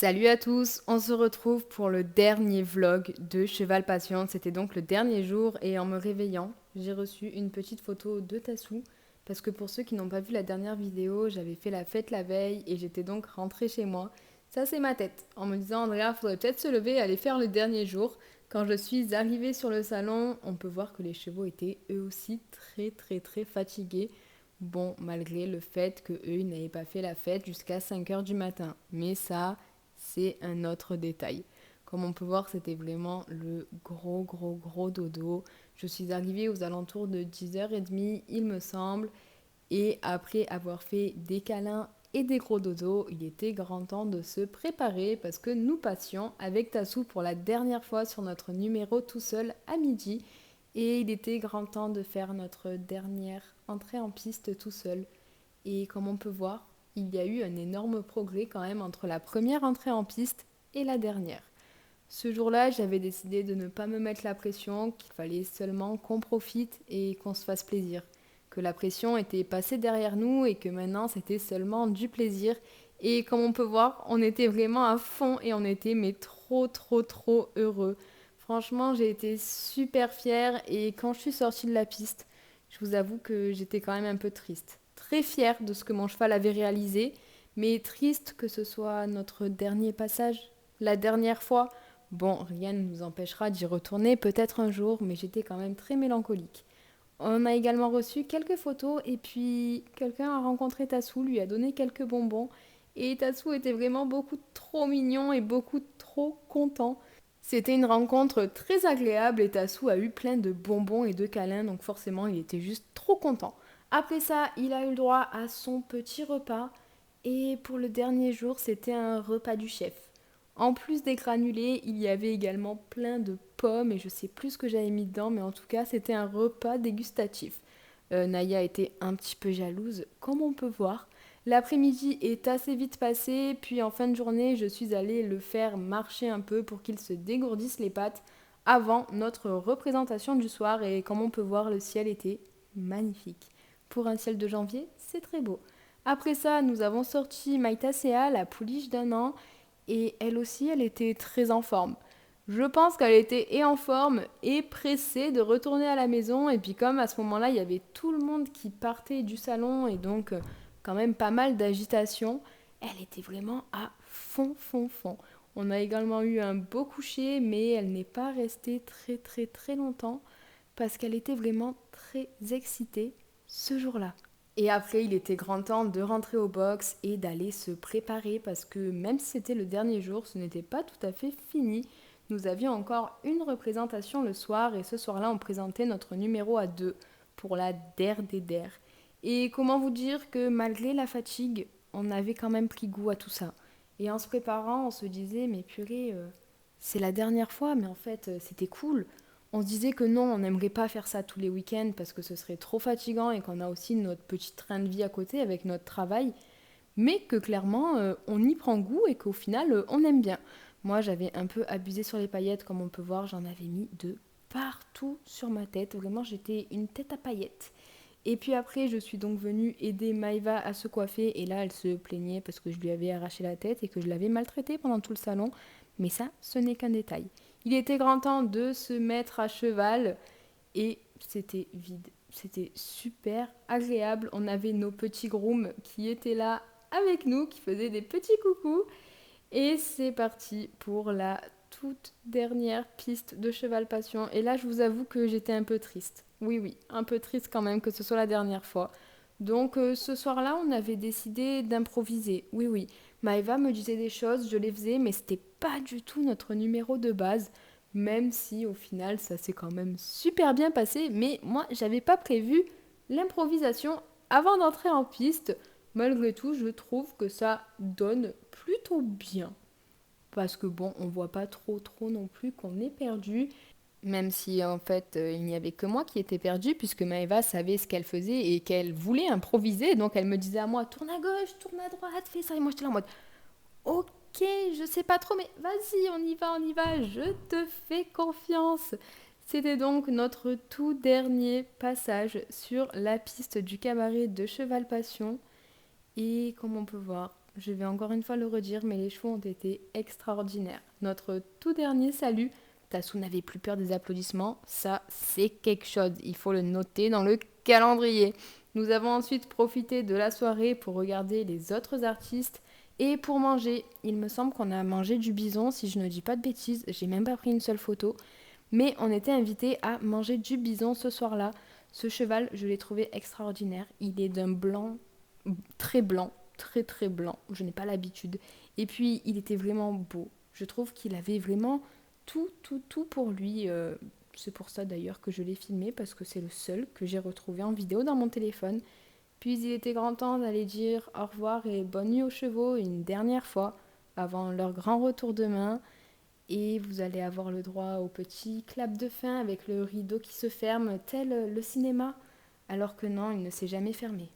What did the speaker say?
Salut à tous, on se retrouve pour le dernier vlog de Cheval Passion. C'était donc le dernier jour et en me réveillant, j'ai reçu une petite photo de Tassou. Parce que pour ceux qui n'ont pas vu la dernière vidéo, j'avais fait la fête la veille et j'étais donc rentrée chez moi. Ça c'est ma tête, en me disant Andrea, faudrait peut-être se lever et aller faire le dernier jour. Quand je suis arrivée sur le salon, on peut voir que les chevaux étaient eux aussi très fatigués. Bon, malgré le fait qu'eux, ils n'avaient pas fait la fête jusqu'à 5 heures du matin. Mais ça, c'est un autre détail. Comme on peut voir, c'était vraiment le gros dodo. Je suis arrivée aux alentours de 10h30, il me semble. Et après avoir fait des câlins et des gros dodos, il était grand temps de se préparer parce que nous passions avec Tassou pour la dernière fois sur notre numéro tout seul à midi. Et il était grand temps de faire notre dernière entrée en piste tout seul. Et comme on peut voir, il y a eu un énorme progrès quand même entre la première entrée en piste et la dernière. Ce jour-là, j'avais décidé de ne pas me mettre la pression, qu'il fallait seulement qu'on profite et qu'on se fasse plaisir. Que la pression était passée derrière nous et que maintenant c'était seulement du plaisir. Et comme on peut voir, on était vraiment à fond et on était mais trop heureux. Franchement, j'ai été super fière et quand je suis sortie de la piste, je vous avoue que j'étais quand même un peu triste. Très fière de ce que mon cheval avait réalisé, mais triste que ce soit notre dernier passage, la dernière fois. Bon, rien ne nous empêchera d'y retourner peut-être un jour, mais j'étais quand même très mélancolique. On a également reçu quelques photos et puis quelqu'un a rencontré Tassou, lui a donné quelques bonbons et Tassou était vraiment beaucoup trop mignon et beaucoup trop content. C'était une rencontre très agréable et Tassou a eu plein de bonbons et de câlins, donc forcément il était juste trop content. Après ça, il a eu le droit à son petit repas et pour le dernier jour, c'était un repas du chef. En plus des granulés, il y avait également plein de pommes et je sais plus ce que j'avais mis dedans, mais en tout cas, c'était un repas dégustatif. Naya était un petit peu jalouse, comme on peut voir. L'après-midi est assez vite passé, puis en fin de journée, je suis allée le faire marcher un peu pour qu'il se dégourdisse les pattes avant notre représentation du soir et comme on peut voir, le ciel était magnifique. Pour un ciel de janvier, c'est très beau. Après ça, nous avons sorti Maïta Sea, la pouliche d'1 an, et elle aussi, elle était très en forme. Je pense qu'elle était et en forme et pressée de retourner à la maison. Et puis comme à ce moment-là, il y avait tout le monde qui partait du salon et donc quand même pas mal d'agitation, elle était vraiment à fond. On a également eu un beau coucher, mais elle n'est pas restée très longtemps parce qu'elle était vraiment très excitée ce jour-là. Et après, il était grand temps de rentrer au box et d'aller se préparer parce que même si c'était le dernier jour, ce n'était pas tout à fait fini. Nous avions encore une représentation le soir et ce soir-là, on présentait notre numéro à 2 pour la Der des Der. Et comment vous dire que malgré la fatigue, on avait quand même pris goût à tout ça. Et en se préparant, on se disait, mais purée, c'est la dernière fois, mais en fait, c'était cool. On se disait que non, on n'aimerait pas faire ça tous les week-ends parce que ce serait trop fatigant et qu'on a aussi notre petit train de vie à côté avec notre travail, mais que clairement on y prend goût et qu'au final on aime bien. Moi j'avais un peu abusé sur les paillettes, comme on peut voir, j'en avais mis de partout sur ma tête, vraiment j'étais une tête à paillettes. Et puis après, je suis donc venue aider Maïva à se coiffer. Et là, elle se plaignait parce que je lui avais arraché la tête et que je l'avais maltraitée pendant tout le salon. Mais ça, ce n'est qu'un détail. Il était grand temps de se mettre à cheval et c'était vide. C'était super agréable. On avait nos petits grooms qui étaient là avec nous, qui faisaient des petits coucous. Et c'est parti pour la toute dernière piste de Cheval Passion. Et là, je vous avoue que j'étais un peu triste. Oui, un peu triste quand même que ce soit la dernière fois. Donc ce soir-là, on avait décidé d'improviser. Oui. Maëva me disait des choses, je les faisais, mais c'était pas du tout notre numéro de base. Même si au final, ça s'est quand même super bien passé. Mais moi, j'avais pas prévu l'improvisation avant d'entrer en piste. Malgré tout, je trouve que ça donne plutôt bien. Parce que bon, on voit pas trop non plus qu'on est perdu. Même si en fait il n'y avait que moi qui étais perdue puisque Maëva savait ce qu'elle faisait et qu'elle voulait improviser. Donc elle me disait à moi tourne à gauche, tourne à droite, fais ça. Et moi j'étais là en mode ok, je sais pas trop mais vas-y, on y va, je te fais confiance. C'était donc notre tout dernier passage sur la piste du cabaret de Cheval Passion. Et comme on peut voir, je vais encore une fois le redire, mais les chevaux ont été extraordinaires. Notre tout dernier salut, Tassou n'avait plus peur des applaudissements, ça c'est quelque chose, il faut le noter dans le calendrier. Nous avons ensuite profité de la soirée pour regarder les autres artistes et pour manger. Il me semble qu'on a mangé du bison, si je ne dis pas de bêtises, j'ai même pas pris une seule photo. Mais on était invité à manger du bison ce soir-là. Ce cheval, je l'ai trouvé extraordinaire. Il est d'un blanc, très très blanc. Je n'ai pas l'habitude. Et puis, il était vraiment beau. Je trouve qu'il avait vraiment tout pour lui. C'est pour ça d'ailleurs que je l'ai filmé, parce que c'est le seul que j'ai retrouvé en vidéo dans mon téléphone. Puis il était grand temps d'aller dire au revoir et bonne nuit aux chevaux une dernière fois, avant leur grand retour demain. Et vous allez avoir le droit au petit clap de fin avec le rideau qui se ferme, tel le cinéma. Alors que non, il ne s'est jamais fermé.